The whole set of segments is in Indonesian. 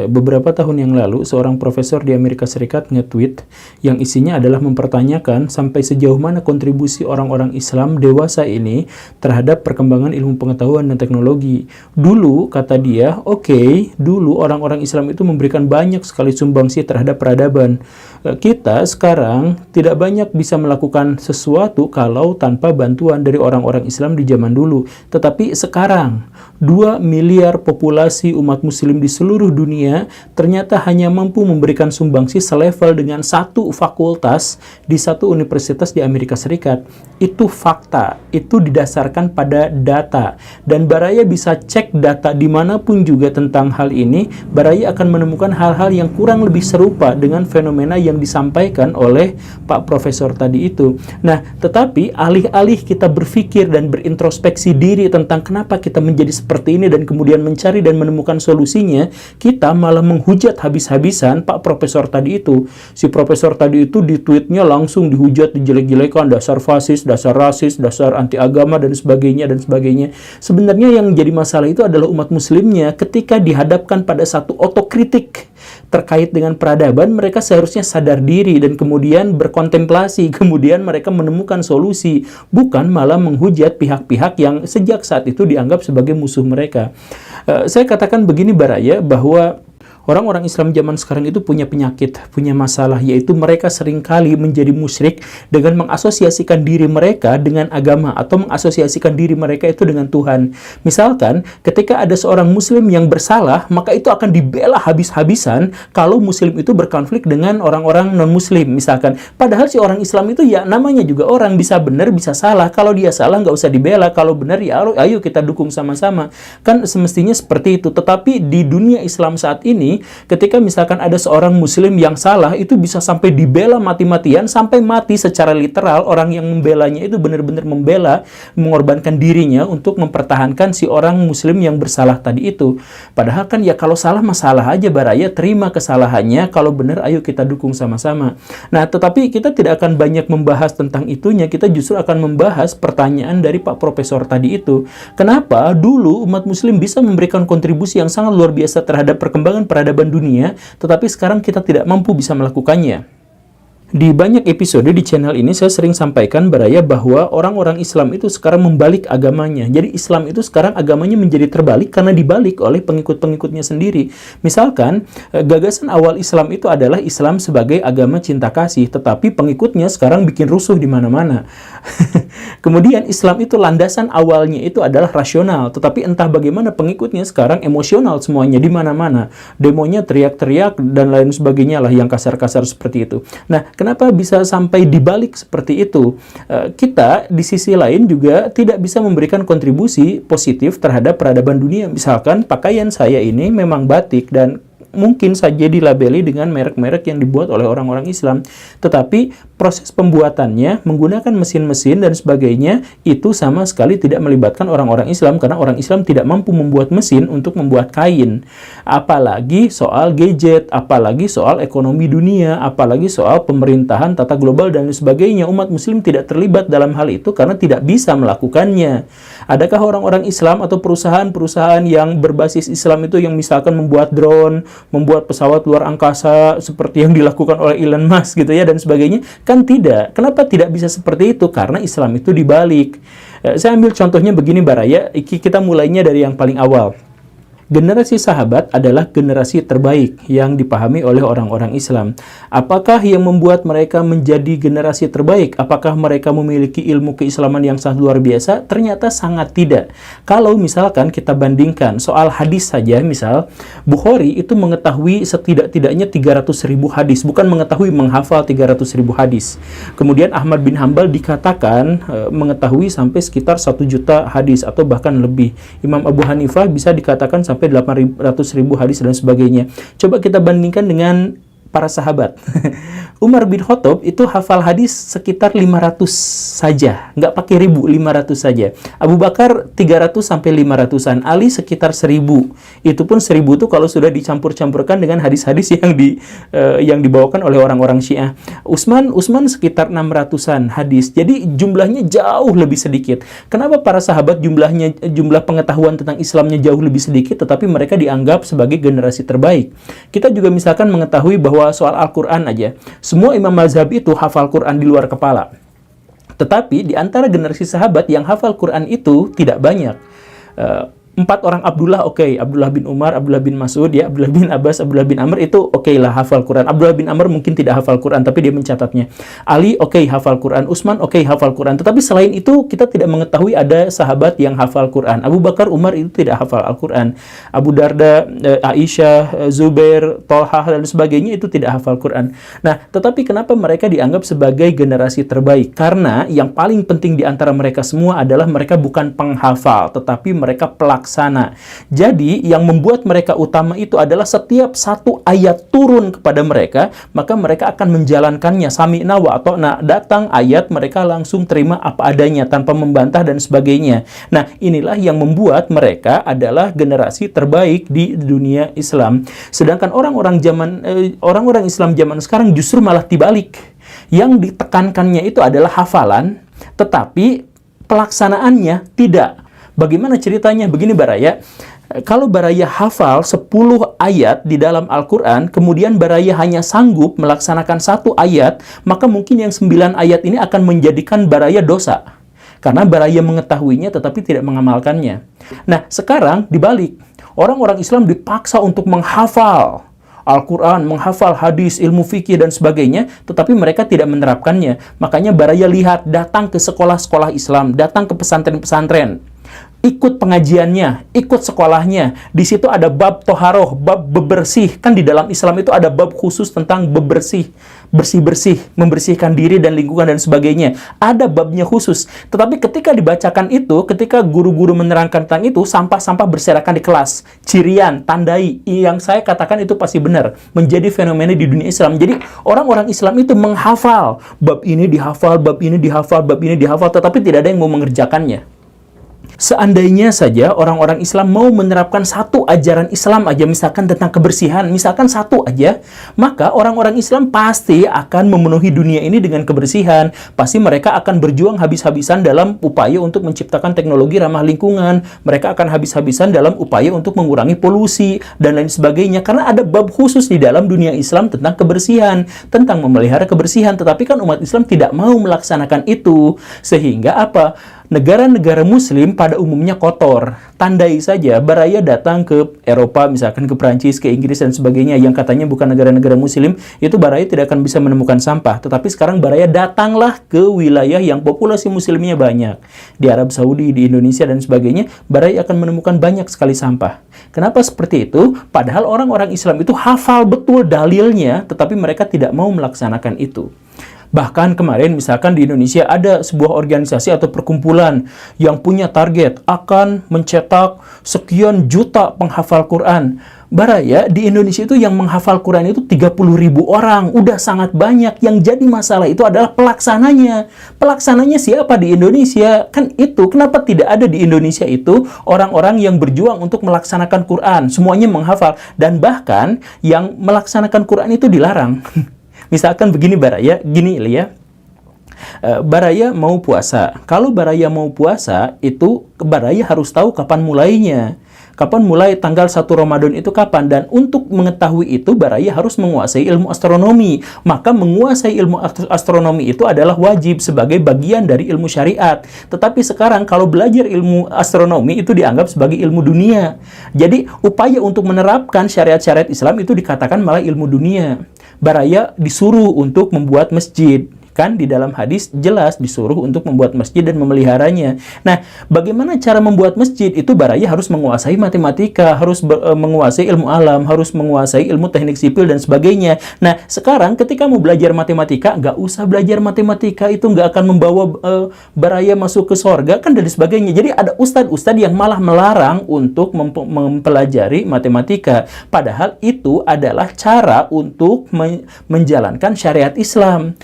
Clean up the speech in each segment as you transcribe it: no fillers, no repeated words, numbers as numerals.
Beberapa tahun yang lalu, seorang profesor di Amerika Serikat nge-tweet yang isinya adalah mempertanyakan sampai sejauh mana kontribusi orang-orang Islam dewasa ini terhadap perkembangan ilmu pengetahuan dan teknologi. Dulu, kata dia, dulu orang-orang Islam itu memberikan banyak sekali sumbangsi terhadap peradaban. Kita sekarang tidak banyak bisa melakukan sesuatu kalau tanpa bantuan dari orang-orang Islam di zaman dulu. Tetapi sekarang, 2 miliar populasi umat muslim di seluruh dunia ternyata hanya mampu memberikan sumbangsi selevel dengan satu fakultas di satu universitas di Amerika Serikat. Itu fakta, itu didasarkan pada data. Dan Baraya bisa cek data dimanapun juga tentang hal ini, Baraya akan menemukan hal-hal yang kurang lebih serupa dengan fenomena yang disampaikan oleh Pak Profesor tadi itu. Nah, tetapi alih-alih kita berpikir dan berintrospeksi diri tentang kenapa kita menjadi seperti ini dan kemudian mencari dan menemukan solusinya, kita malah menghujat habis-habisan Pak Profesor tadi itu. Si Profesor tadi itu di tweetnya langsung dihujat, dijelek-jelekan, dasar fasis, dasar rasis, dasar anti agama, dan sebagainya, dan sebagainya. Sebenarnya yang jadi masalah itu adalah umat muslimnya. Ketika dihadapkan pada satu otokritik terkait dengan peradaban, mereka seharusnya sadar diri dan kemudian berkontemplasi, kemudian mereka menemukan solusi, bukan malah menghujat pihak-pihak yang sejak saat itu dianggap sebagai musuh mereka. Saya katakan begini Baraya, bahwa orang-orang Islam zaman sekarang itu punya penyakit, punya masalah, yaitu mereka seringkali menjadi musyrik dengan mengasosiasikan diri mereka dengan agama atau mengasosiasikan diri mereka itu dengan Tuhan. Misalkan, ketika ada seorang muslim yang bersalah, maka itu akan dibela habis-habisan kalau muslim itu berkonflik dengan orang-orang non-muslim, misalkan. Padahal si orang Islam itu ya namanya juga orang, bisa benar, bisa salah. Kalau dia salah, nggak usah dibela. Kalau benar, ya ayo kita dukung sama-sama. Kan semestinya seperti itu. Tetapi di dunia Islam saat ini, ketika misalkan ada seorang muslim yang salah, itu bisa sampai dibela mati-matian, sampai mati secara literal. Orang yang membelanya itu benar-benar membela, mengorbankan dirinya untuk mempertahankan si orang muslim yang bersalah tadi itu. Padahal kan ya kalau salah masalah aja Baraya, terima kesalahannya, kalau benar ayo kita dukung sama-sama. Nah, tetapi kita tidak akan banyak membahas tentang itunya, kita justru akan membahas pertanyaan dari Pak Profesor tadi itu. Kenapa dulu umat muslim bisa memberikan kontribusi yang sangat luar biasa terhadap perkembangan peradaban dunia, tetapi sekarang kita tidak mampu bisa melakukannya. Di banyak episode di channel ini saya sering sampaikan Baraya bahwa orang-orang Islam itu sekarang membalik agamanya. Jadi Islam itu sekarang agamanya menjadi terbalik karena dibalik oleh pengikut-pengikutnya sendiri. Misalkan, gagasan awal Islam itu adalah Islam sebagai agama cinta kasih, tetapi pengikutnya sekarang bikin rusuh di mana-mana. Kemudian Islam itu landasan awalnya itu adalah rasional, tetapi entah bagaimana pengikutnya sekarang emosional semuanya di mana-mana. Demonya teriak-teriak dan lain sebagainya lah yang kasar-kasar seperti itu. Nah, kenapa bisa sampai dibalik seperti itu? Kita di sisi lain juga tidak bisa memberikan kontribusi positif terhadap peradaban dunia. Misalkan pakaian saya ini memang batik dan mungkin saja dilabeli dengan merek-merek yang dibuat oleh orang-orang Islam, tetapi proses pembuatannya menggunakan mesin-mesin dan sebagainya itu sama sekali tidak melibatkan orang-orang Islam, karena orang Islam tidak mampu membuat mesin untuk membuat kain. Apalagi soal gadget, apalagi soal ekonomi dunia, apalagi soal pemerintahan tata global dan sebagainya. Umat Muslim tidak terlibat dalam hal itu karena tidak bisa melakukannya. Adakah orang-orang Islam atau perusahaan-perusahaan yang berbasis Islam itu yang misalkan membuat drone, membuat pesawat luar angkasa seperti yang dilakukan oleh Elon Musk gitu ya dan sebagainya? Kan tidak. Kenapa tidak bisa seperti itu? Karena Islam itu dibalik. Saya ambil contohnya begini Baraya, kita mulainya dari yang paling awal. Generasi sahabat adalah generasi terbaik yang dipahami oleh orang-orang Islam. Apakah yang membuat mereka menjadi generasi terbaik? Apakah mereka memiliki ilmu keislaman yang sangat luar biasa? Ternyata sangat tidak. Kalau misalkan kita bandingkan soal hadis saja, misal Bukhari itu mengetahui setidak-tidaknya 300.000 hadis, bukan mengetahui, menghafal 300.000 hadis. Kemudian Ahmad bin Hambal dikatakan mengetahui sampai sekitar 1 juta hadis atau bahkan lebih. Imam Abu Hanifah bisa dikatakan sampai 800.000 hadis dan sebagainya. Coba kita bandingkan dengan para sahabat. Umar bin Khattab itu hafal hadis sekitar 500 saja, nggak pakai ribu, 500 saja. Abu Bakar 300 sampai 500-an, Ali sekitar 1000. Itu pun 1000 itu kalau sudah dicampur-campurkan dengan hadis-hadis yang dibawakan oleh orang-orang Syiah. Utsman sekitar 600-an hadis. Jadi jumlahnya jauh lebih sedikit. Kenapa para sahabat jumlah pengetahuan tentang Islamnya jauh lebih sedikit, tetapi mereka dianggap sebagai generasi terbaik? Kita juga misalkan mengetahui bahwa soal Al-Quran aja, semua imam mazhab itu hafal Quran di luar kepala. Tetapi di antara generasi sahabat yang hafal Quran itu tidak banyak. 4 orang Abdullah Abdullah bin Umar, Abdullah bin Mas'ud, ya, Abdullah bin Abbas, Abdullah bin Amr itu lah hafal Quran. Abdullah bin Amr mungkin tidak hafal Quran, tapi dia mencatatnya. Ali hafal Quran, Utsman hafal Quran. Tetapi selain itu kita tidak mengetahui ada sahabat yang hafal Quran. Abu Bakar, Umar itu tidak hafal Al-Quran. Abu Darda, Aisyah, Zubair, Thalhah dan sebagainya itu tidak hafal Quran. Nah, tetapi kenapa mereka dianggap sebagai generasi terbaik? Karena yang paling penting di antara mereka semua adalah mereka bukan penghafal, tetapi mereka pelaksana. Jadi yang membuat mereka utama itu adalah setiap satu ayat turun kepada mereka, maka mereka akan menjalankannya. Sami'na wa ata'na, datang ayat mereka langsung terima apa adanya tanpa membantah dan sebagainya. Nah, inilah yang membuat mereka adalah generasi terbaik di dunia Islam. Sedangkan orang-orang Islam zaman sekarang justru malah dibalik. Yang ditekankannya itu adalah hafalan, tetapi pelaksanaannya tidak. Bagaimana ceritanya? Begini Baraya, kalau Baraya hafal 10 ayat di dalam Al-Quran, kemudian Baraya hanya sanggup melaksanakan 1 ayat, maka mungkin yang 9 ayat ini akan menjadikan Baraya dosa. Karena Baraya mengetahuinya tetapi tidak mengamalkannya. Nah, sekarang dibalik. Orang-orang Islam dipaksa untuk menghafal Al-Quran, menghafal hadis, ilmu fikih, dan sebagainya, tetapi mereka tidak menerapkannya. Makanya Baraya lihat, datang ke sekolah-sekolah Islam, datang ke pesantren-pesantren, ikut pengajiannya, ikut sekolahnya. Di situ ada bab toharoh, bab bebersih. Kan di dalam Islam itu ada bab khusus tentang bebersih, bersih-bersih, membersihkan diri dan lingkungan dan sebagainya. Ada babnya khusus. Tetapi ketika dibacakan itu, ketika guru-guru menerangkan tentang itu, sampah-sampah berserakan di kelas. Cirian, tandai, yang saya katakan itu pasti benar. Menjadi fenomena di dunia Islam. Jadi orang-orang Islam itu menghafal. Bab ini dihafal, bab ini dihafal, bab ini dihafal, tetapi tidak ada yang mau mengerjakannya. Seandainya saja orang-orang Islam mau menerapkan 1 ajaran Islam aja, misalkan tentang kebersihan, misalkan 1 aja, maka orang-orang Islam pasti akan memenuhi dunia ini dengan kebersihan. Pasti mereka akan berjuang habis-habisan dalam upaya untuk menciptakan teknologi ramah lingkungan. Mereka akan habis-habisan dalam upaya untuk mengurangi polusi, dan lain sebagainya. Karena ada bab khusus di dalam dunia Islam tentang kebersihan, tentang memelihara kebersihan. Tetapi kan umat Islam tidak mau melaksanakan itu. Sehingga apa? Negara-negara Muslim pada umumnya kotor. Tandai saja, Baraya datang ke Eropa, misalkan ke Prancis, ke Inggris, dan sebagainya, yang katanya bukan negara-negara Muslim, itu Baraya tidak akan bisa menemukan sampah. Tetapi sekarang Baraya datanglah ke wilayah yang populasi Muslimnya banyak. Di Arab Saudi, di Indonesia, dan sebagainya, Baraya akan menemukan banyak sekali sampah. Kenapa seperti itu? Padahal orang-orang Islam itu hafal betul dalilnya, tetapi mereka tidak mau melaksanakan itu. Bahkan kemarin misalkan di Indonesia ada sebuah organisasi atau perkumpulan yang punya target akan mencetak sekian juta penghafal Quran. Baraya, di Indonesia itu yang menghafal Quran itu 30.000 orang. Udah sangat banyak. Yang jadi masalah itu adalah pelaksananya. Pelaksananya siapa di Indonesia? Kan itu. Kenapa tidak ada di Indonesia itu orang-orang yang berjuang untuk melaksanakan Quran? Semuanya menghafal. Dan bahkan yang melaksanakan Quran itu dilarang. Misalkan begini Baraya, gini ya. Baraya mau puasa. Kalau Baraya mau puasa, itu Baraya harus tahu kapan mulainya. Kapan mulai tanggal 1 Ramadan itu kapan. Dan untuk mengetahui itu, Baraya harus menguasai ilmu astronomi. Maka menguasai ilmu astronomi itu adalah wajib sebagai bagian dari ilmu syariat. Tetapi sekarang kalau belajar ilmu astronomi itu dianggap sebagai ilmu dunia. Jadi upaya untuk menerapkan syariat-syariat Islam itu dikatakan malah ilmu dunia. Baraya disuruh untuk membuat masjid. Kan di dalam hadis jelas disuruh untuk membuat masjid dan memeliharanya. Nah, bagaimana cara membuat masjid? Itu Baraya harus menguasai matematika, harus menguasai ilmu alam, harus menguasai ilmu teknik sipil dan sebagainya. Nah, sekarang ketika mau belajar matematika, nggak usah belajar matematika, itu nggak akan membawa Baraya masuk ke sorga, kan dan sebagainya. Jadi ada ustadz-ustadz yang malah melarang untuk mempelajari matematika. Padahal itu adalah cara untuk menjalankan syariat Islam.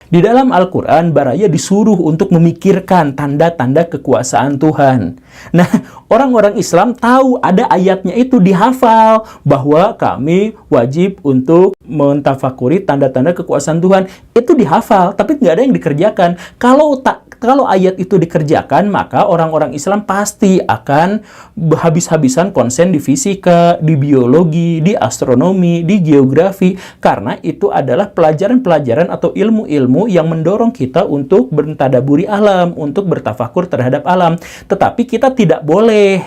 Di dalam Al-Quran, Baraya disuruh untuk memikirkan tanda-tanda kekuasaan Tuhan. Nah, orang-orang Islam tahu ada ayatnya itu dihafal, bahwa kami wajib untuk mentafakuri tanda-tanda kekuasaan Tuhan. Itu dihafal, tapi nggak ada yang dikerjakan. Kalau ayat itu dikerjakan, maka orang-orang Islam pasti akan habis-habisan konsen di fisika, di biologi, di astronomi, di geografi, karena itu adalah pelajaran-pelajaran atau ilmu-ilmu yang mendorong kita untuk bertadaburi alam, untuk bertafakur terhadap alam. Tetapi kita tidak boleh,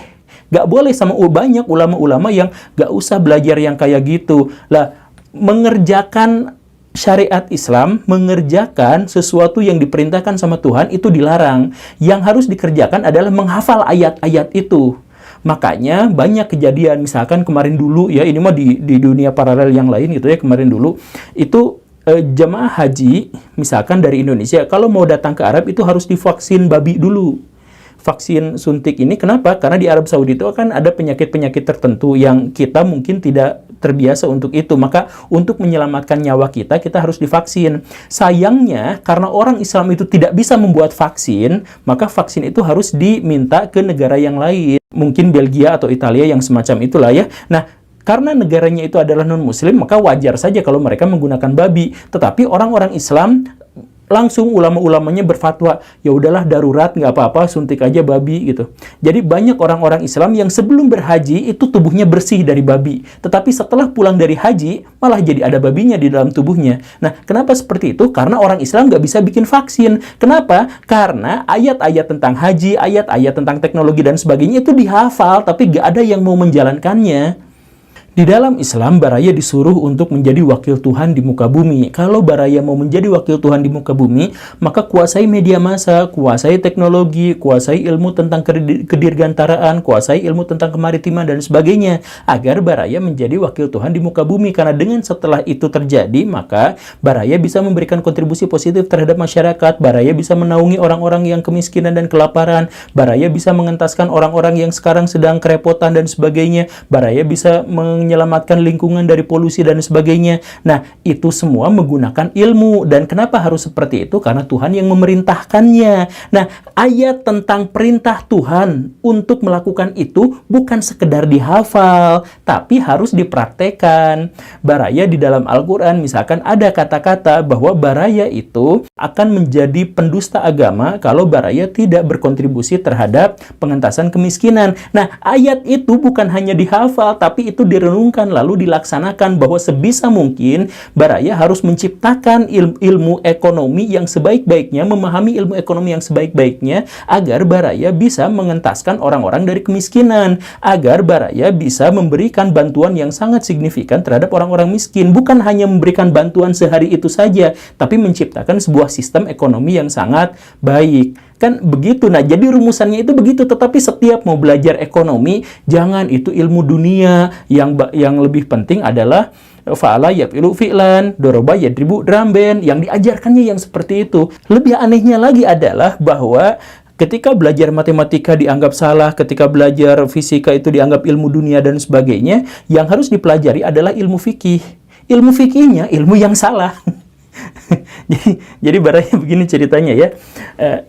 nggak boleh sama banyak ulama-ulama yang nggak usah belajar yang kayak gitu. Lah, mengerjakan syariat Islam, mengerjakan sesuatu yang diperintahkan sama Tuhan itu dilarang. Yang harus dikerjakan adalah menghafal ayat-ayat itu. Makanya banyak kejadian, misalkan kemarin dulu ya, ini mah di dunia paralel yang lain gitu ya, kemarin dulu itu jemaah haji misalkan dari Indonesia kalau mau datang ke Arab itu harus divaksin babi dulu. Vaksin suntik ini kenapa? Karena di Arab Saudi itu kan ada penyakit-penyakit tertentu yang kita mungkin tidak terbiasa untuk itu. Maka untuk menyelamatkan nyawa kita harus divaksin. Sayangnya, karena orang Islam itu tidak bisa membuat vaksin, maka vaksin itu harus diminta ke negara yang lain. Mungkin Belgia atau Italia yang semacam itulah ya. Nah, karena negaranya itu adalah non-muslim, maka wajar saja kalau mereka menggunakan babi. Tetapi orang-orang Islam langsung ulama-ulamanya berfatwa, ya udahlah darurat, nggak apa-apa, suntik aja babi gitu. Jadi banyak orang-orang Islam yang sebelum berhaji itu tubuhnya bersih dari babi, tetapi setelah pulang dari haji malah jadi ada babinya di dalam tubuhnya. Nah, kenapa seperti itu? Karena orang Islam nggak bisa bikin vaksin. Kenapa? Karena ayat-ayat tentang haji, ayat-ayat tentang teknologi dan sebagainya itu dihafal, tapi nggak ada yang mau menjalankannya. Di dalam Islam, Baraya disuruh untuk menjadi wakil Tuhan di muka bumi. Kalau Baraya mau menjadi wakil Tuhan di muka bumi, maka kuasai media massa, kuasai teknologi, kuasai ilmu tentang kedirgantaraan, kuasai ilmu tentang kemaritiman dan sebagainya, agar Baraya menjadi wakil Tuhan di muka bumi. Karena dengan setelah itu terjadi, maka Baraya bisa memberikan kontribusi positif terhadap masyarakat. Baraya bisa menaungi orang-orang yang kemiskinan dan kelaparan. Baraya bisa mengentaskan orang-orang yang sekarang sedang kerepotan dan sebagainya. Baraya bisa menyelamatkan lingkungan dari polusi dan sebagainya. Nah, itu semua menggunakan ilmu. Dan kenapa harus seperti itu? Karena Tuhan yang memerintahkannya. Nah, ayat tentang perintah Tuhan untuk melakukan itu bukan sekedar dihafal, tapi harus dipraktekkan. Baraya di dalam Al-Quran, misalkan ada kata-kata bahwa Baraya itu akan menjadi pendusta agama kalau Baraya tidak berkontribusi terhadap pengentasan kemiskinan. Nah, ayat itu bukan hanya dihafal, tapi itu direnungkan lalu dilaksanakan, bahwa sebisa mungkin Baraya harus menciptakan ilmu ekonomi yang sebaik-baiknya, memahami ilmu ekonomi yang sebaik-baiknya, agar Baraya bisa mengentaskan orang-orang dari kemiskinan, agar Baraya bisa memberikan bantuan yang sangat signifikan terhadap orang-orang miskin. Bukan hanya memberikan bantuan sehari itu saja, tapi menciptakan sebuah sistem ekonomi yang sangat baik. Kan begitu. Nah, jadi rumusannya itu begitu. Tetapi setiap mau belajar ekonomi, jangan itu ilmu dunia. Yang lebih penting adalah fa'ala yaf'ilu fi'lan, doroba yadribu dramben. Yang diajarkannya yang seperti itu. Lebih anehnya lagi adalah bahwa ketika belajar matematika dianggap salah, ketika belajar fisika itu dianggap ilmu dunia dan sebagainya, yang harus dipelajari adalah ilmu fikih. Ilmu fikihnya ilmu yang salah. Jadi Baraya begini ceritanya ya.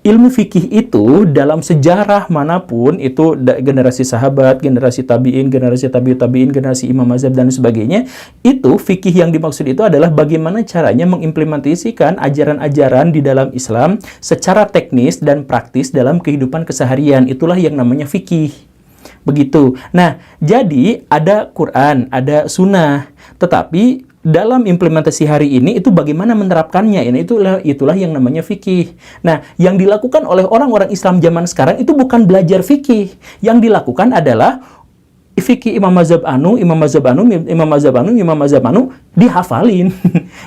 Ilmu fikih itu dalam sejarah manapun, itu generasi sahabat, generasi tabi'in, generasi tabi'ut tabi'in, generasi imam mazhab dan sebagainya, itu fikih yang dimaksud itu adalah bagaimana caranya mengimplementasikan ajaran-ajaran di dalam Islam secara teknis dan praktis dalam kehidupan keseharian. Itulah yang namanya fikih. Begitu. Nah, jadi ada Quran, ada sunnah, tetapi dalam implementasi hari ini itu bagaimana menerapkannya, ini itulah yang namanya fikih. Nah, yang dilakukan oleh orang-orang Islam zaman sekarang itu bukan belajar fikih. Yang dilakukan adalah fikih imam mazhab anu, imam mazhab anu, imam mazhab anu, imam mazhab anu dihafalin.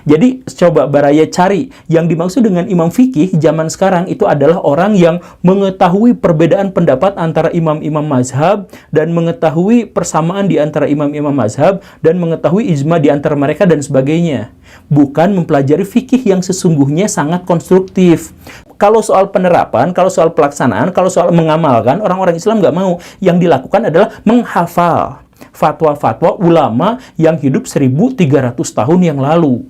Jadi coba baraya cari yang dimaksud dengan imam fikih zaman sekarang itu adalah orang yang mengetahui perbedaan pendapat antara imam-imam mazhab dan mengetahui persamaan di antara imam-imam mazhab dan mengetahui ijma di antara mereka dan sebagainya. Bukan mempelajari fikih yang sesungguhnya sangat konstruktif. Kalau soal penerapan, kalau soal pelaksanaan, kalau soal mengamalkan, orang-orang Islam nggak mau. Yang dilakukan adalah menghafal fatwa-fatwa ulama yang hidup 1300 tahun yang lalu.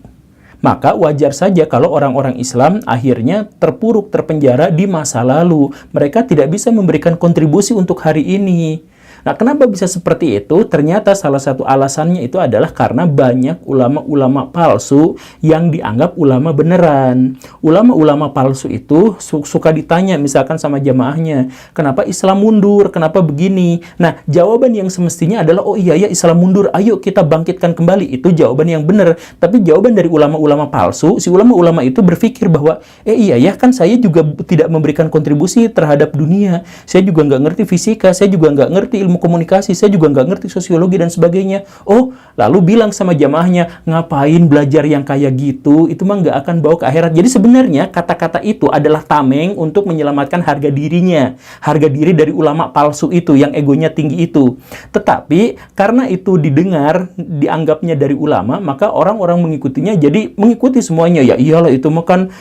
Maka wajar saja kalau orang-orang Islam akhirnya terpuruk, terpenjara di masa lalu. Mereka tidak bisa memberikan kontribusi untuk hari ini. Nah, kenapa bisa seperti itu? Ternyata salah satu alasannya itu adalah karena banyak ulama-ulama palsu yang dianggap ulama beneran. Ulama-ulama palsu itu suka ditanya misalkan sama jamaahnya, kenapa Islam mundur? Kenapa begini? Nah, jawaban yang semestinya adalah, oh iya ya Islam mundur, ayo kita bangkitkan kembali. Itu jawaban yang benar. Tapi jawaban dari ulama-ulama palsu, si ulama-ulama itu berpikir bahwa, iya ya kan saya juga tidak memberikan kontribusi terhadap dunia. Saya juga nggak ngerti fisika, saya juga nggak ngerti ilmu komunikasi, saya juga nggak ngerti sosiologi dan sebagainya. Oh, lalu bilang sama jamaahnya, ngapain belajar yang kayak gitu? Itu mah nggak akan bawa ke akhirat. Jadi sebenarnya kata-kata itu adalah tameng untuk menyelamatkan harga dirinya. Harga diri dari ulama palsu itu, yang egonya tinggi itu. Tetapi, karena itu didengar, dianggapnya dari ulama, maka orang-orang mengikutinya jadi mengikuti semuanya. Ya iyalah, itu mah kan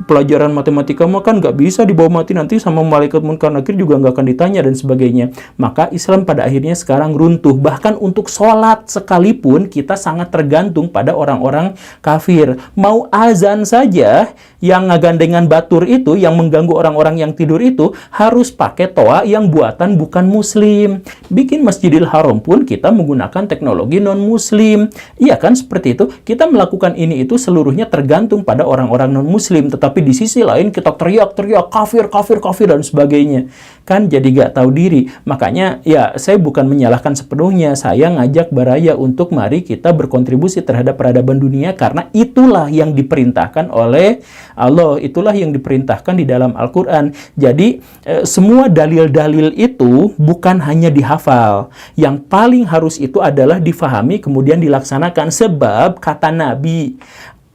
pelajaran matematika mah kan nggak bisa dibawa mati, nanti sama malaikat munkar nakir juga nggak akan ditanya dan sebagainya. Maka Islam pada akhirnya sekarang runtuh. Bahkan untuk sholat sekalipun kita sangat tergantung pada orang-orang kafir. Mau azan saja yang ngagandengan batur itu, yang mengganggu orang-orang yang tidur itu, harus pakai toa yang buatan bukan muslim. Bikin Masjidil Haram pun kita menggunakan teknologi non-muslim. Iya kan, seperti itu. Kita melakukan ini itu seluruhnya tergantung pada orang-orang non-muslim. Tetapi di sisi lain kita teriak-teriak kafir, kafir, kafir dan sebagainya. Kan jadi gak tahu diri. Makanya ya saya bukan menyalahkan sepenuhnya. Saya ngajak baraya untuk mari kita berkontribusi terhadap peradaban dunia, karena itulah yang diperintahkan oleh Allah, itulah yang diperintahkan di dalam Al-Quran. Jadi semua dalil-dalil itu bukan hanya dihafal. Yang paling harus itu adalah difahami kemudian dilaksanakan. Sebab kata Nabi,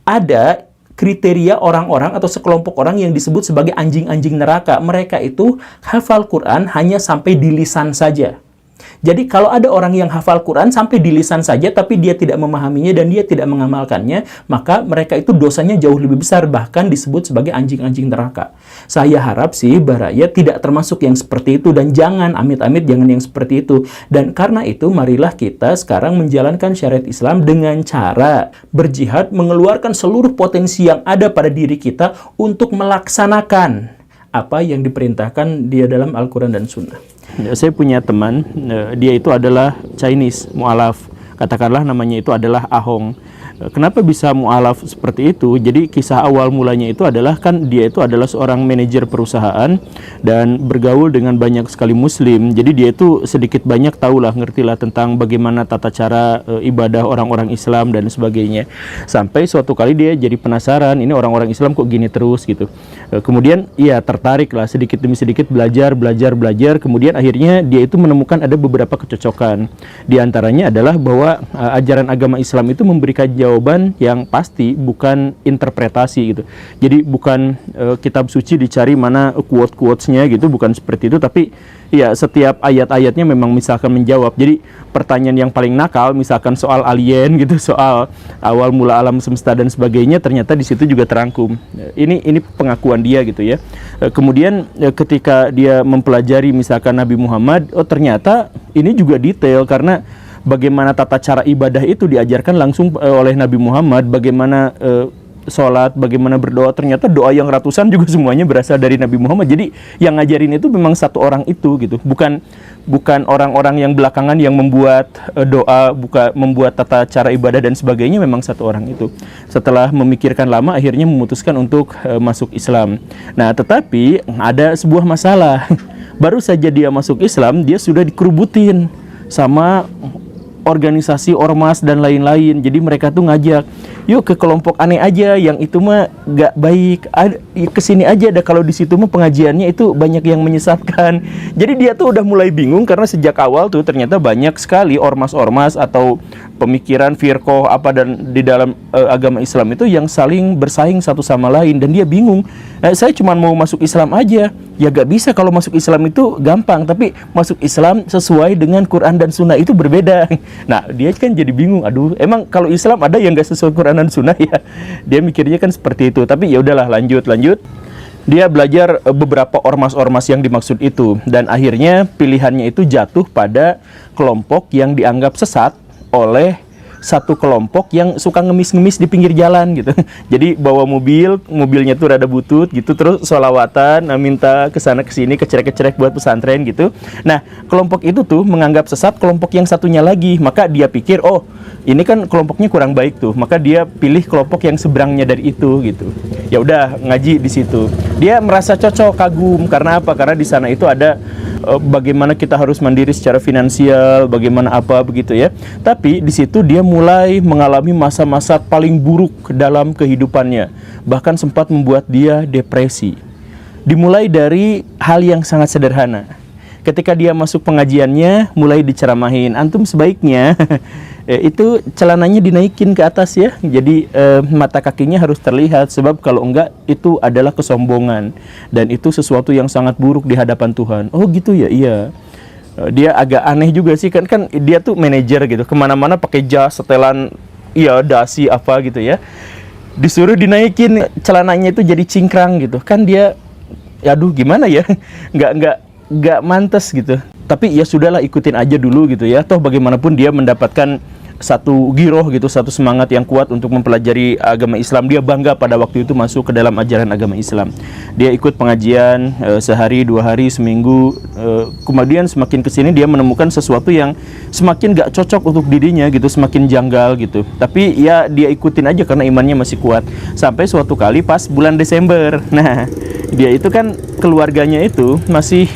ada kriteria orang-orang atau sekelompok orang yang disebut sebagai anjing-anjing neraka. Mereka itu hafal Quran hanya sampai di lisan saja. Jadi kalau ada orang yang hafal Quran sampai di lisan saja tapi dia tidak memahaminya dan dia tidak mengamalkannya, maka mereka itu dosanya jauh lebih besar, bahkan disebut sebagai anjing-anjing neraka. Saya harap sih baraya tidak termasuk yang seperti itu, dan jangan, amit-amit jangan yang seperti itu. Dan karena itu marilah kita sekarang menjalankan syariat Islam dengan cara berjihad, mengeluarkan seluruh potensi yang ada pada diri kita untuk melaksanakan apa yang diperintahkan dia dalam Al-Quran dan Sunnah. Saya punya teman, dia itu adalah Chinese, mu'alaf. Katakanlah namanya itu adalah Ahong. Kenapa bisa mu'alaf seperti itu? Jadi kisah awal mulanya itu adalah, kan dia itu adalah seorang manajer perusahaan dan bergaul dengan banyak sekali muslim. Jadi dia itu sedikit banyak tahulah, ngertilah tentang bagaimana tata cara ibadah orang-orang Islam dan sebagainya. Sampai suatu kali dia jadi penasaran, ini orang-orang Islam kok gini terus gitu. Kemudian ya tertarik lah, sedikit demi sedikit belajar. Kemudian akhirnya dia itu menemukan ada beberapa kecocokan. Di antaranya adalah bahwa ajaran agama Islam itu memberikan jawaban yang pasti, bukan interpretasi gitu. Jadi bukan kitab suci dicari mana quote-quotesnya gitu, bukan seperti itu, tapi ya setiap ayat-ayatnya memang misalkan menjawab. Jadi pertanyaan yang paling nakal misalkan soal alien gitu, soal awal mula alam semesta dan sebagainya, ternyata di situ juga terangkum. Ini pengakuan dia gitu ya. Kemudian ketika dia mempelajari misalkan Nabi Muhammad, oh ternyata ini juga detail, karena bagaimana tata cara ibadah itu diajarkan langsung oleh Nabi Muhammad, bagaimana sholat, bagaimana berdoa, ternyata doa yang ratusan juga semuanya berasal dari Nabi Muhammad. Jadi yang ngajarin itu memang satu orang itu gitu, bukan orang-orang yang belakangan yang membuat doa, membuat tata cara ibadah dan sebagainya, memang satu orang itu. Setelah memikirkan lama akhirnya memutuskan untuk masuk Islam. Nah, tetapi ada sebuah masalah. Baru saja dia masuk Islam, dia sudah dikerubutin sama organisasi ormas dan lain-lain. Jadi mereka tuh ngajak, yuk ke kelompok aneh aja, yang itu mah gak baik, kesini aja dah, kalau di situ mah pengajiannya itu banyak yang menyesatkan. Jadi dia tuh udah mulai bingung karena sejak awal tuh ternyata banyak sekali ormas-ormas atau pemikiran firqoh apa dan di dalam agama Islam itu yang saling bersaing satu sama lain, dan dia bingung. Saya cuma mau masuk Islam aja. Ya gak bisa, kalau masuk Islam itu gampang, tapi masuk Islam sesuai dengan Quran dan Sunnah itu berbeda. Nah dia kan jadi bingung, aduh emang kalau Islam ada yang gak sesuai Quran dan Sunnah ya. Dia mikirnya kan seperti itu, tapi ya udahlah, lanjut. Dia belajar beberapa ormas-ormas yang dimaksud itu, dan akhirnya pilihannya itu jatuh pada kelompok yang dianggap sesat oleh satu kelompok yang suka ngemis-ngemis di pinggir jalan gitu. Jadi bawa mobilnya tuh rada butut gitu, terus sholawatan, minta kesana kesini, kecerek-kecerek buat pesantren gitu. Nah kelompok itu tuh menganggap sesat kelompok yang satunya lagi, maka dia pikir, oh ini kan kelompoknya kurang baik tuh, maka dia pilih kelompok yang seberangnya dari itu gitu. Ya udah, ngaji di situ. Dia merasa cocok, kagum, karena apa? Karena di sana itu ada bagaimana kita harus mandiri secara finansial, bagaimana apa begitu ya. Tapi di situ dia mulai mengalami masa-masa paling buruk dalam kehidupannya, bahkan sempat membuat dia depresi. Dimulai dari hal yang sangat sederhana. Ketika dia masuk pengajiannya, mulai diceramahin, antum sebaiknya itu celananya dinaikin ke atas ya, jadi mata kakinya harus terlihat, sebab kalau enggak itu adalah kesombongan dan itu sesuatu yang sangat buruk di hadapan Tuhan. Oh gitu ya, iya. Dia agak aneh juga sih, kan dia tuh manajer gitu, kemana-mana pakai jas, setelan, iya dasi apa gitu ya, disuruh dinaikin celananya itu jadi cingkrang gitu, kan dia, aduh gimana ya, nggak mantas gitu. Tapi ya sudahlah, ikutin aja dulu gitu ya, toh bagaimanapun dia mendapatkan satu giroh gitu, satu semangat yang kuat untuk mempelajari agama Islam. Dia bangga pada waktu itu masuk ke dalam ajaran agama Islam. Dia ikut pengajian sehari, 2 hari, seminggu. Kemudian semakin kesini dia menemukan sesuatu yang semakin gak cocok untuk dirinya gitu, semakin janggal gitu. Tapi ya dia ikutin aja karena imannya masih kuat. Sampai suatu kali pas bulan Desember, nah dia itu kan keluarganya itu masih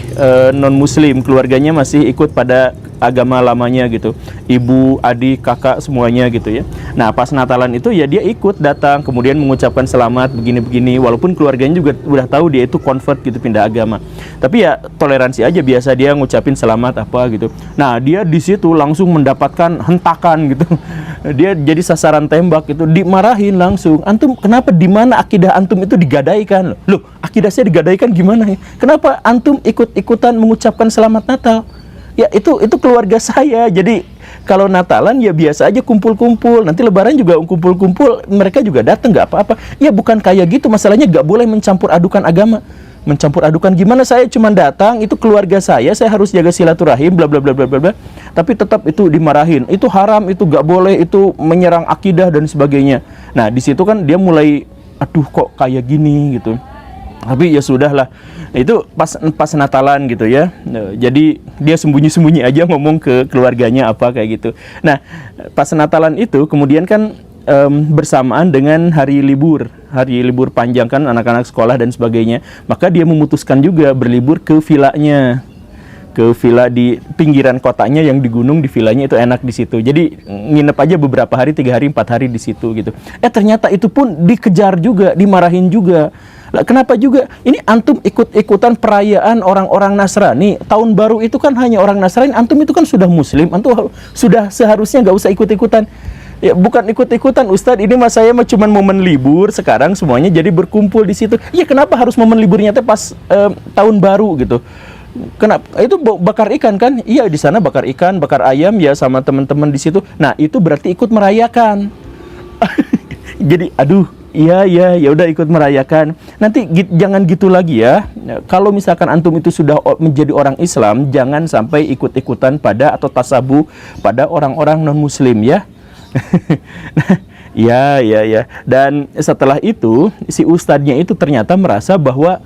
non muslim, keluarganya masih ikut pada agama lamanya gitu, ibu, adik, kakak semuanya gitu ya. Nah pas Natalan itu ya dia ikut datang, kemudian mengucapkan selamat begini-begini, walaupun keluarganya juga udah tahu dia itu convert gitu, pindah agama. Tapi ya toleransi aja, biasa dia ngucapin selamat apa gitu. Nah dia di situ langsung mendapatkan hentakan gitu. Dia jadi sasaran tembak itu, dimarahin langsung. Antum kenapa, di mana akidah antum itu digadaikan? Loh, akidah saya digadaikan gimana ya? Kenapa antum ikut-ikutan mengucapkan selamat Natal? Ya itu keluarga saya. Jadi kalau Natalan ya biasa aja kumpul-kumpul, nanti Lebaran juga kumpul-kumpul, mereka juga datang, nggak apa-apa. Ya bukan kayak gitu, masalahnya nggak boleh mencampur adukan agama. Mencampur adukan gimana, saya cuma datang, itu keluarga saya harus jaga silaturahim, bla bla bla bla bla. Tapi tetap itu dimarahin, itu haram, itu nggak boleh, itu menyerang akidah dan sebagainya. Nah di situ kan dia mulai, aduh kok kayak gini gitu. Tapi ya sudahlah, itu pas Natalan gitu ya. Jadi dia sembunyi-sembunyi aja ngomong ke keluarganya apa kayak gitu. Nah pas Natalan itu kemudian kan bersamaan dengan hari libur panjang kan, anak-anak sekolah dan sebagainya. Maka dia memutuskan juga berlibur ke vilanya, ke villa di pinggiran kotanya yang di gunung, di villanya itu enak di situ. Jadi nginep aja beberapa hari, 3 hari, 4 hari di situ gitu. Ternyata itu pun dikejar juga, dimarahin juga. Lah kenapa juga? Ini antum ikut-ikutan perayaan orang-orang Nasrani. Tahun baru itu kan hanya orang Nasrani. Antum itu kan sudah muslim. Antum sudah seharusnya nggak usah ikut-ikutan. Ya bukan ikut-ikutan Ustadz, ini mas saya mah cuma momen libur sekarang semuanya jadi berkumpul di situ. Ya kenapa harus momen liburnya teh pas tahun baru gitu? Kenapa? Itu bakar ikan kan? Iya di sana bakar ikan, bakar ayam ya sama teman-teman di situ. Nah itu berarti ikut merayakan. Jadi aduh. Iya, ya udah ikut merayakan. Nanti jangan gitu lagi ya. Kalau misalkan antum itu sudah menjadi orang Islam, jangan sampai ikut-ikutan pada atau tasabuh pada orang-orang non-muslim ya. Ya. Dan setelah itu si ustadznya itu ternyata merasa bahwa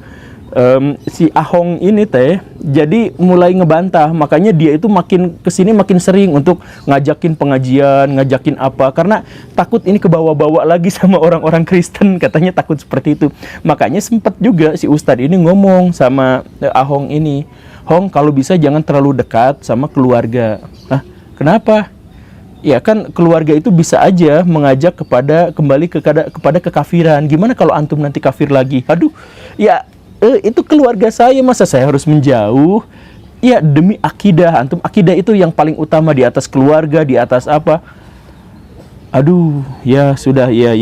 si Ahong ini teh jadi mulai ngebantah, makanya dia itu makin kesini makin sering untuk ngajakin pengajian, ngajakin apa, karena takut ini kebawa-bawa lagi sama orang-orang Kristen, katanya takut seperti itu. Makanya sempat juga si Ustadz ini ngomong sama Ahong ini, Hong kalau bisa jangan terlalu dekat sama keluarga. Kenapa? Ya kan keluarga itu bisa aja mengajak kembali kepada kekafiran. Gimana kalau antum nanti kafir lagi? Aduh, ya itu keluarga saya, masa saya harus menjauh? Ya demi akidah, antum akidah itu yang paling utama di atas keluarga, di atas apa? Aduh, ya sudah, ya.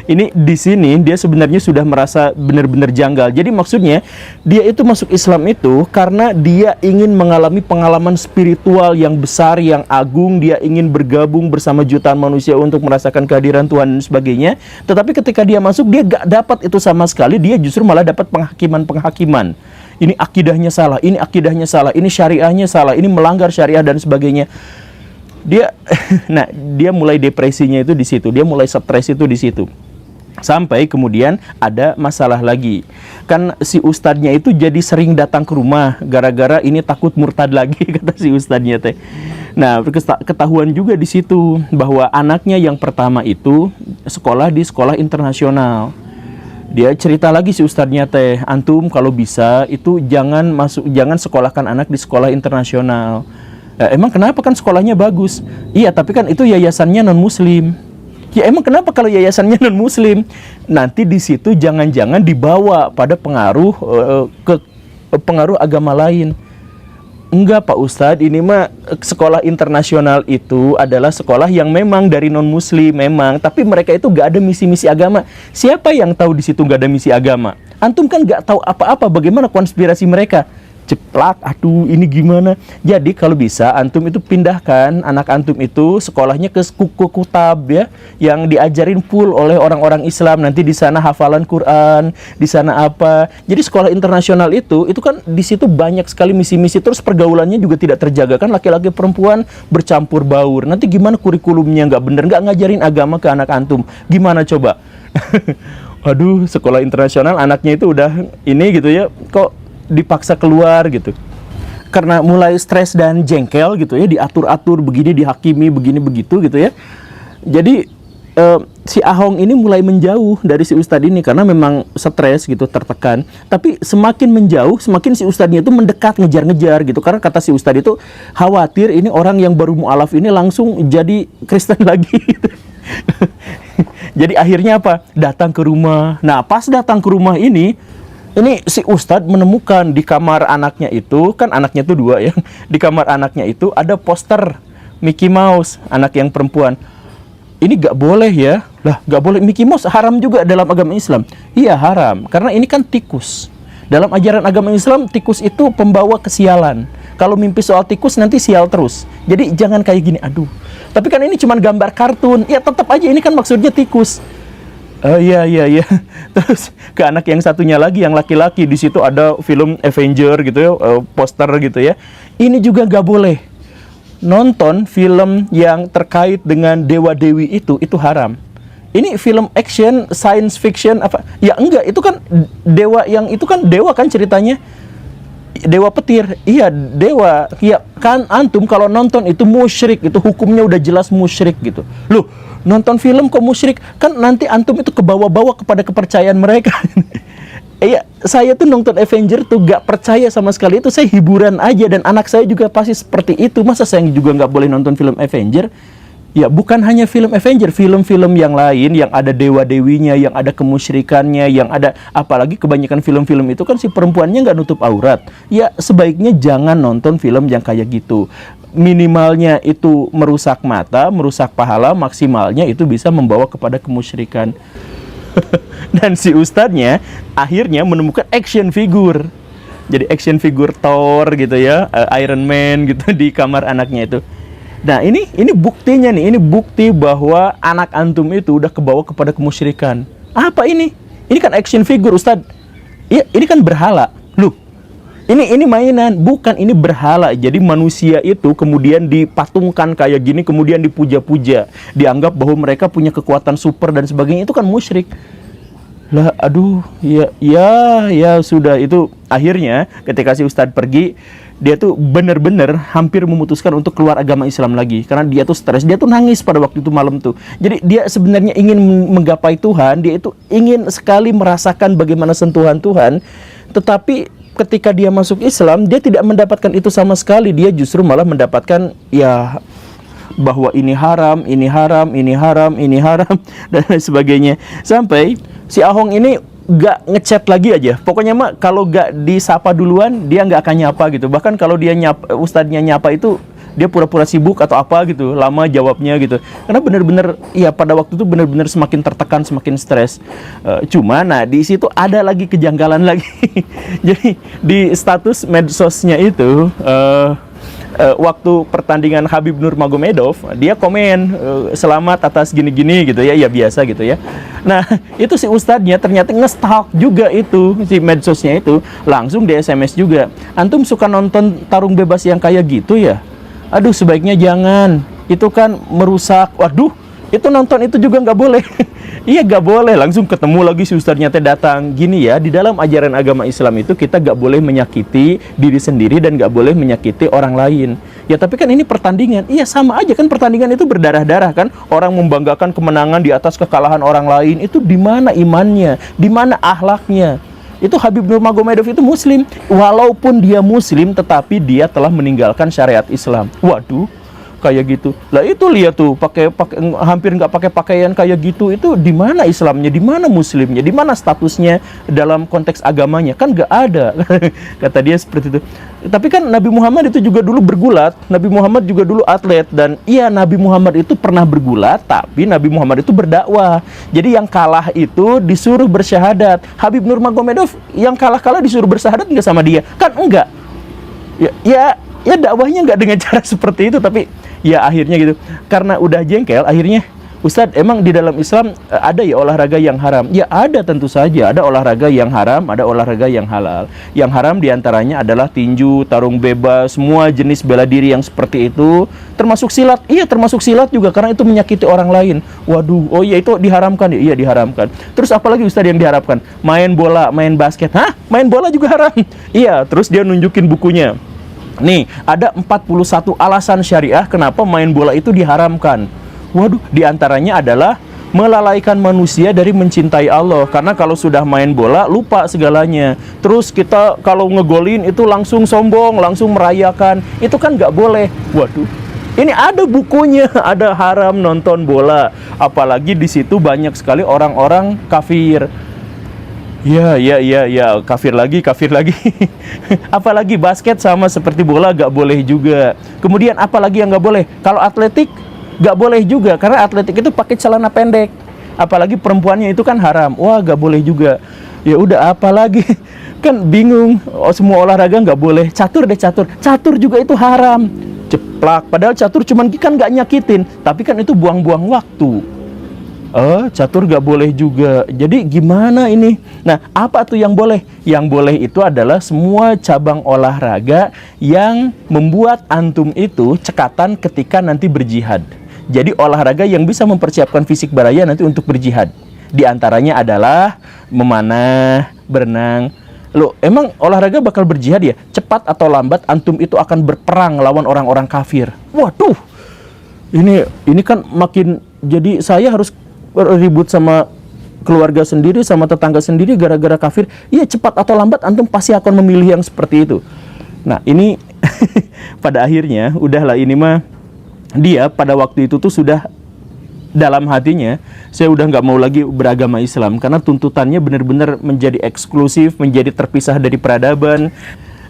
Ini di sini dia sebenarnya sudah merasa benar-benar janggal. Jadi maksudnya dia itu masuk Islam itu karena dia ingin mengalami pengalaman spiritual yang besar, yang agung. Dia ingin bergabung bersama jutaan manusia untuk merasakan kehadiran Tuhan dan sebagainya. Tetapi ketika dia masuk, dia gak dapat itu sama sekali. Dia justru malah dapat penghakiman. Ini akidahnya salah, ini akidahnya salah, ini syariahnya salah, ini melanggar syariah dan sebagainya. Dia mulai depresinya itu di situ, dia mulai stres itu di situ. Sampai kemudian ada masalah lagi. Kan si ustadznya itu jadi sering datang ke rumah gara-gara ini takut murtad lagi kata si ustadznya teh. Nah, ketahuan juga di situ bahwa anaknya yang pertama itu sekolah di sekolah internasional. Dia cerita lagi si ustadznya teh, antum kalau bisa itu jangan sekolahkan anak di sekolah internasional. Emang kenapa, kan sekolahnya bagus? Iya, tapi kan itu yayasannya non-muslim. Ya emang kenapa kalau yayasannya non-muslim? Nanti di situ jangan-jangan dibawa pada pengaruh pengaruh agama lain. Enggak Pak Ustadz, ini mah sekolah internasional itu adalah sekolah yang memang dari non-muslim memang, tapi mereka itu gak ada misi-misi agama. Siapa yang tahu di situ gak ada misi agama? Antum kan gak tahu apa-apa bagaimana konspirasi mereka. Ceplak, aduh ini gimana. Jadi kalau bisa antum itu pindahkan anak antum itu sekolahnya ke kutab ya, yang diajarin full oleh orang-orang Islam. Nanti di sana hafalan Quran, di sana apa. Jadi sekolah internasional itu kan di situ banyak sekali misi-misi, terus pergaulannya juga tidak terjaga kan, laki-laki perempuan bercampur baur. Nanti gimana kurikulumnya nggak bener, nggak ngajarin agama ke anak antum. Gimana coba? Aduh, sekolah internasional anaknya itu udah ini gitu ya, kok dipaksa keluar gitu karena mulai stres dan jengkel gitu ya, diatur-atur begini, dihakimi begini begitu gitu ya. Jadi si Ahong ini mulai menjauh dari si ustadz ini karena memang stres gitu, tertekan. Tapi semakin menjauh, semakin si ustadznya itu mendekat, ngejar-ngejar gitu, karena kata si ustadz itu khawatir ini orang yang baru mu'alaf ini langsung jadi Kristen lagi gitu. Jadi akhirnya apa? Datang ke rumah. Nah pas datang ke rumah ini si ustadz menemukan di kamar anaknya itu, kan anaknya itu dua ya, di kamar anaknya itu ada poster Mickey Mouse, anak yang perempuan. Ini gak boleh ya. Lah gak boleh, Mickey Mouse haram juga dalam agama Islam. Iya haram, karena ini kan tikus. Dalam ajaran agama Islam, tikus itu pembawa kesialan. Kalau mimpi soal tikus nanti sial terus. Jadi jangan kayak gini, aduh. Tapi kan ini cuma gambar kartun, ya tetap aja ini kan maksudnya tikus. Iya. Terus ke anak yang satunya lagi, yang laki-laki, di situ ada film Avenger gitu ya, poster gitu ya. Ini juga nggak boleh. Nonton film yang terkait dengan dewa-dewi itu haram. Ini film action, science fiction apa? Ya enggak, itu kan dewa, yang itu kan dewa kan ceritanya. Dewa petir, iya dewa. Ya kan antum kalau nonton itu musyrik, itu hukumnya udah jelas musyrik gitu. Loh, nonton film kok musyrik? Kan nanti antum itu kebawa-bawa kepada kepercayaan mereka. Iya, saya tuh nonton Avenger tuh gak percaya sama sekali, itu saya hiburan aja, dan anak saya juga pasti seperti itu. Masa saya juga gak boleh nonton film Avenger? Ya bukan hanya film Avenger, film-film yang lain yang ada dewa-dewinya, yang ada kemusyrikannya, yang ada, apalagi kebanyakan film-film itu kan si perempuannya nggak nutup aurat. Ya sebaiknya jangan nonton film yang kayak gitu. Minimalnya itu merusak mata, merusak pahala, maksimalnya itu bisa membawa kepada kemusyrikan. Dan si ustadznya akhirnya menemukan action figure. Jadi action figure Thor gitu ya, Iron Man gitu di kamar anaknya itu. Nah ini buktinya nih, ini bukti bahwa anak antum itu udah kebawa kepada kemusyrikan. Apa ini? Ini kan action figure Ustadz. Iya, ini kan berhala. Loh, ini mainan, bukan, ini berhala. Jadi manusia itu kemudian dipatungkan kayak gini, kemudian dipuja-puja, dianggap bahwa mereka punya kekuatan super dan sebagainya, itu kan musyrik. Lah, aduh, ya sudah, itu akhirnya ketika si Ustadz pergi, dia tuh benar-benar hampir memutuskan untuk keluar agama Islam lagi, karena dia tuh stres, dia tuh nangis pada waktu itu malam tuh. Jadi dia sebenarnya ingin menggapai Tuhan, dia itu ingin sekali merasakan bagaimana sentuhan Tuhan, tetapi ketika dia masuk Islam, dia tidak mendapatkan itu sama sekali. Dia justru malah mendapatkan ya bahwa ini haram, ini haram, ini haram, ini haram dan lain sebagainya. Sampai si Ahong ini gak ngechat lagi aja. Pokoknya mah kalau gak disapa duluan dia gak akan nyapa gitu. Bahkan kalau dia nyapa, ustadznya nyapa itu dia pura-pura sibuk atau apa gitu, lama jawabnya gitu. Karena benar-benar ya pada waktu itu benar-benar semakin tertekan, semakin stres. Cuma nah di situ ada lagi kejanggalan lagi. Jadi di status medsosnya itu waktu pertandingan Khabib Nurmagomedov, dia komen selamat atas gini-gini gitu ya, ya biasa gitu ya. Nah itu si ustadznya ternyata nge-stalk juga itu si medsosnya itu, langsung di SMS juga. Antum suka nonton tarung bebas yang kayak gitu ya? Aduh sebaiknya jangan, itu kan merusak. Waduh, itu nonton itu juga nggak boleh. Iya nggak boleh. Langsung ketemu lagi si ustadznya teh datang. Gini ya, di dalam ajaran agama Islam itu kita nggak boleh menyakiti diri sendiri dan nggak boleh menyakiti orang lain. Ya tapi kan ini pertandingan. Iya sama aja kan, pertandingan itu berdarah-darah kan. Orang membanggakan kemenangan di atas kekalahan orang lain. Itu di mana imannya? Di mana akhlaknya? Itu Khabib Nurmagomedov itu muslim. Walaupun dia muslim, tetapi dia telah meninggalkan syariat Islam. Waduh, kayak gitu. Lah itu lihat tuh, pakai hampir nggak pakai pakaian kayak gitu. Itu di mana Islamnya? Di mana muslimnya? Di mana statusnya dalam konteks agamanya? Kan nggak ada. Kata dia seperti itu. Tapi kan Nabi Muhammad itu juga dulu bergulat. Nabi Muhammad juga dulu atlet. Dan iya, Nabi Muhammad itu pernah bergulat, tapi Nabi Muhammad itu berdakwah. Jadi yang kalah itu disuruh bersyahadat. Khabib Nurmagomedov yang kalah disuruh bersyahadat nggak sama dia? Kan enggak. Ya dakwahnya nggak dengan cara seperti itu. Tapi ya akhirnya gitu. Karena udah jengkel, akhirnya Ustadz, emang di dalam Islam ada ya olahraga yang haram? Ya ada, tentu saja. Ada olahraga yang haram, ada olahraga yang halal. Yang haram diantaranya adalah tinju, tarung bebas, semua jenis bela diri yang seperti itu. Termasuk silat. Iya, termasuk silat juga, karena itu menyakiti orang lain. Waduh, oh iya itu diharamkan ya? Iya diharamkan. Terus apalagi Ustadz yang diharapkan? Main bola, main basket. Hah? Main bola juga haram? Iya, terus dia nunjukin bukunya. Nih, ada 41 alasan syariah kenapa main bola itu diharamkan. Waduh, diantaranya adalah melalaikan manusia dari mencintai Allah. Karena kalau sudah main bola, lupa segalanya. Terus kita kalau ngegolin itu langsung sombong, langsung merayakan. Itu kan nggak boleh. Waduh, ini ada bukunya, ada haram nonton bola. Apalagi di situ banyak sekali orang-orang kafir. Ya, kafir lagi. Apalagi basket sama seperti bola gak boleh juga. Kemudian apalagi yang gak boleh? Kalau atletik gak boleh juga, karena atletik itu pakai celana pendek. Apalagi perempuannya itu kan haram. Wah, gak boleh juga. Ya udah, apalagi kan bingung. Oh, semua olahraga gak boleh. Catur juga itu haram. Ceplak. Padahal catur cuman kan gak nyakitin, tapi kan itu buang-buang waktu. Catur gak boleh juga. Jadi gimana ini? Nah, apa tuh yang boleh? Yang boleh itu adalah semua cabang olahraga yang membuat antum itu cekatan ketika nanti berjihad. Jadi olahraga yang bisa mempersiapkan fisik baraya nanti untuk berjihad. Di antaranya adalah memanah, berenang. Loh, emang olahraga bakal berjihad ya? Cepat atau lambat antum itu akan berperang lawan orang-orang kafir. Waduh. Ini kan makin, jadi saya harus ribut sama keluarga sendiri, sama tetangga sendiri gara-gara kafir. Iya, cepat atau lambat antum pasti akan memilih yang seperti itu. Nah, ini pada akhirnya udahlah, ini mah dia pada waktu itu tuh sudah dalam hatinya, saya udah nggak mau lagi beragama Islam karena tuntutannya benar-benar menjadi eksklusif, menjadi terpisah dari peradaban.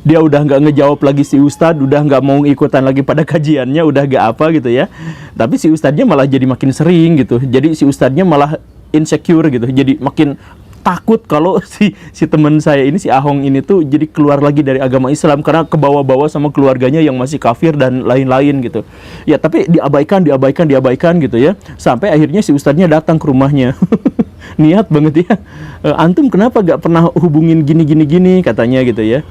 Dia udah nggak ngejawab lagi si ustadz, udah nggak mau ikutan lagi pada kajiannya, udah nggak apa gitu ya. Tapi si ustadznya malah jadi makin sering gitu. Jadi si ustadznya malah insecure gitu. Jadi makin takut kalau si teman saya ini, si Ahong ini tuh jadi keluar lagi dari agama Islam karena kebawa-bawa sama keluarganya yang masih kafir dan lain-lain gitu. Ya tapi diabaikan gitu ya. Sampai akhirnya si ustadznya datang ke rumahnya. Niat banget ya. Antum kenapa nggak pernah hubungin gini katanya gitu ya.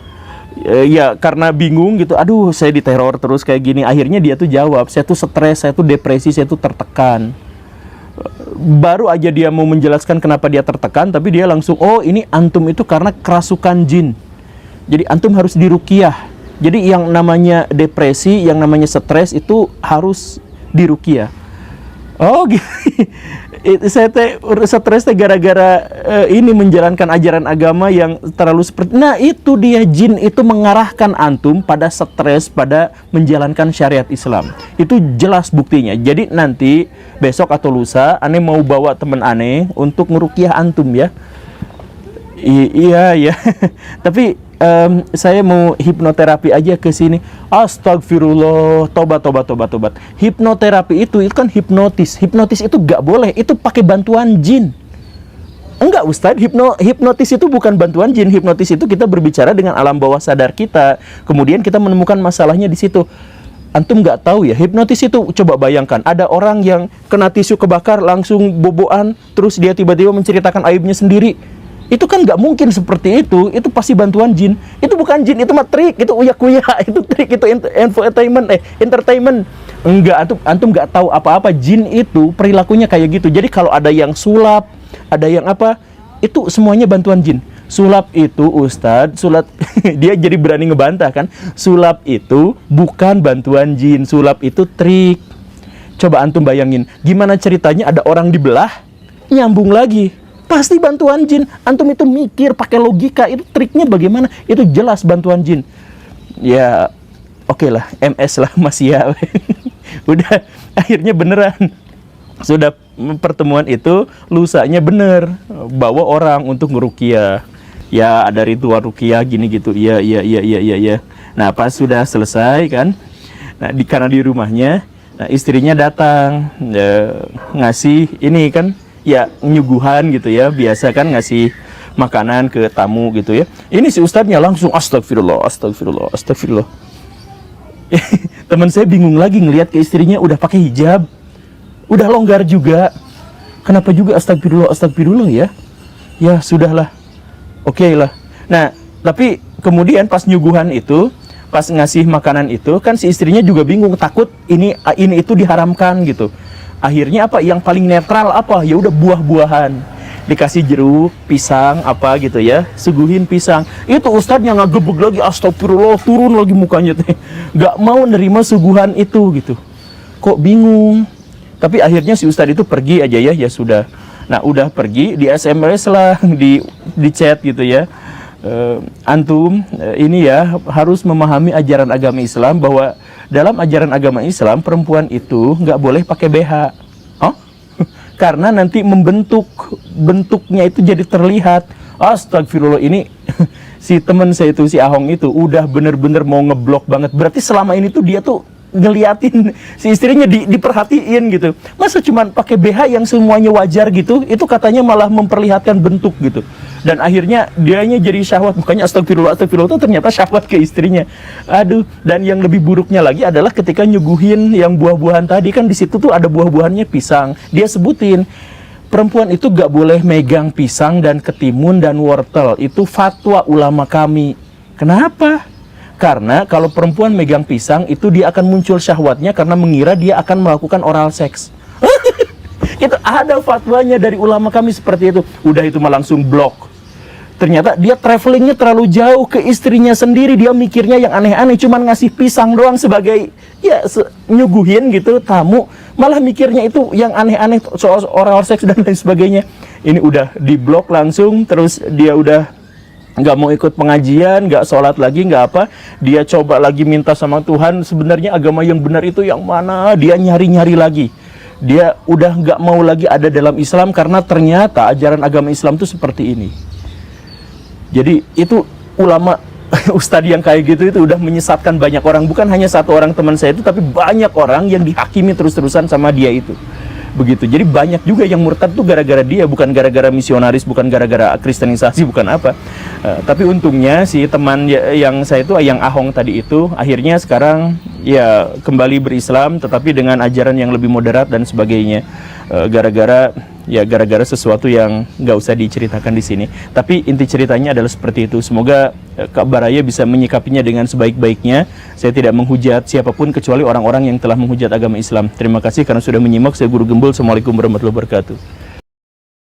Ya karena bingung gitu, aduh saya diteror terus kayak gini. Akhirnya dia tuh jawab, saya tuh stres, saya tuh depresi, saya tuh tertekan. Baru aja dia mau menjelaskan kenapa dia tertekan, tapi dia langsung, oh ini antum itu karena kerasukan jin. Jadi antum harus diruqyah. Jadi yang namanya depresi, yang namanya stres itu harus diruqyah. Oh gitu. Saya stres teh gara-gara ini menjalankan ajaran agama yang terlalu seperti. Nah itu dia, jin itu mengarahkan antum pada stres pada menjalankan syariat Islam. Itu jelas buktinya. Jadi nanti besok atau lusa aneh mau bawa temen aneh untuk ngerukiah antum ya. Iya ya. Tapi saya mau hipnoterapi aja ke sini. Astagfirullah, tobat. Hipnoterapi itu kan hipnotis. Hipnotis itu gak boleh, itu pakai bantuan jin. Enggak Ustadz, hipnotis itu bukan bantuan jin. Hipnotis itu kita berbicara dengan alam bawah sadar kita. Kemudian kita menemukan masalahnya di situ. Antum nggak tahu ya, hipnotis itu coba bayangkan. Ada orang yang kena tisu kebakar langsung boboan, terus dia tiba-tiba menceritakan aibnya sendiri. Itu kan nggak mungkin seperti itu pasti bantuan jin. Itu bukan jin, itu mah trik, itu uya-kuya, itu trik, itu entertainment. Enggak, antum nggak tahu apa-apa. Jin itu perilakunya kayak gitu. Jadi kalau ada yang sulap, ada yang apa, itu semuanya bantuan jin. Sulap itu Ustadz, sulap dia jadi berani ngebantah kan. Sulap itu bukan bantuan jin, sulap itu trik. Coba antum bayangin, gimana ceritanya ada orang dibelah, nyambung lagi. Pasti bantuan jin. Antum itu mikir pakai logika, itu triknya bagaimana? Itu jelas bantuan jin. Ya, oke lah, MS lah Mas ya. Udah, akhirnya beneran. Sudah pertemuan itu, lusanya bener bawa orang untuk ngerukiah. Ya, ada ritual rukiah gini gitu. Iya. Nah, pas sudah selesai kan. Nah, karena di rumahnya, nah, istrinya datang ngasih ini kan, ya nyuguhan gitu ya, biasa kan ngasih makanan ke tamu gitu ya. Ini si ustadznya langsung astagfirullah. Teman saya bingung lagi ngelihat ke istrinya udah pakai hijab, udah longgar juga. Kenapa juga astagfirullah ya? Ya sudahlah, oke lah. Nah tapi kemudian pas nyuguhan itu, pas ngasih makanan itu kan si istrinya juga bingung, takut ini itu diharamkan gitu. Akhirnya apa? Yang paling netral apa? Ya udah buah-buahan. Dikasih jeruk, pisang, apa gitu ya. Suguhin pisang. Itu ustadznya ngagebeg lagi, astagfirullah, turun lagi mukanya teh. Gak mau nerima suguhan itu gitu. Kok bingung? Tapi akhirnya si ustadz itu pergi aja ya, ya sudah. Nah udah pergi, di SMS lah, di chat gitu ya. Antum ini ya harus memahami ajaran agama Islam bahwa dalam ajaran agama Islam perempuan itu nggak boleh pakai BH, karena nanti bentuknya itu jadi terlihat. Astagfirullah, ini si teman saya itu si Ahong itu udah bener-bener mau ngeblok banget. Berarti selama ini tuh dia tuh ngeliatin si istrinya diperhatiin gitu. Masa cuman pakai BH yang semuanya wajar gitu, itu katanya malah memperlihatkan bentuk gitu. Dan akhirnya dianya jadi syahwat, bukannya astagfirullah itu ternyata syahwat ke istrinya. Aduh, dan yang lebih buruknya lagi adalah ketika nyuguhin yang buah-buahan tadi kan, di situ tuh ada buah-buahannya pisang. Dia sebutin perempuan itu gak boleh megang pisang dan ketimun dan wortel. Itu fatwa ulama kami. Kenapa? Karena kalau perempuan megang pisang itu dia akan muncul syahwatnya karena mengira dia akan melakukan oral seks. Itu ada fatwanya dari ulama kami seperti itu. Udah itu mah langsung blok. Ternyata dia travelingnya terlalu jauh ke istrinya sendiri. Dia mikirnya yang aneh-aneh, cuman ngasih pisang doang sebagai ya nyuguhin gitu tamu. Malah mikirnya itu yang aneh-aneh soal oral seks dan lain sebagainya. Ini udah diblok langsung. Terus dia udah nggak mau ikut pengajian, nggak sholat lagi, nggak apa. Dia coba lagi minta sama Tuhan, sebenarnya agama yang benar itu yang mana. Dia nyari-nyari lagi. Dia udah nggak mau lagi ada dalam Islam karena ternyata ajaran agama Islam itu seperti ini. Jadi itu ulama ustadz yang kayak gitu itu udah menyesatkan banyak orang. Bukan hanya satu orang teman saya itu, tapi banyak orang yang dihakimi terus-terusan sama dia itu. Begitu. Jadi banyak juga yang murtad tuh gara-gara dia, bukan gara-gara misionaris, bukan gara-gara kristenisasi, bukan apa. Tapi untungnya si teman yang saya itu, yang Ahong tadi itu, akhirnya sekarang ya kembali berislam, tetapi dengan ajaran yang lebih moderat dan sebagainya. Gara-gara sesuatu yang nggak usah diceritakan di sini. Tapi inti ceritanya adalah seperti itu. Semoga Kak Baraya bisa menyikapinya dengan sebaik-baiknya. Saya tidak menghujat siapapun kecuali orang-orang yang telah menghujat agama Islam. Terima kasih karena sudah menyimak. Saya Guru Gembul. Assalamualaikum warahmatullahi wabarakatuh.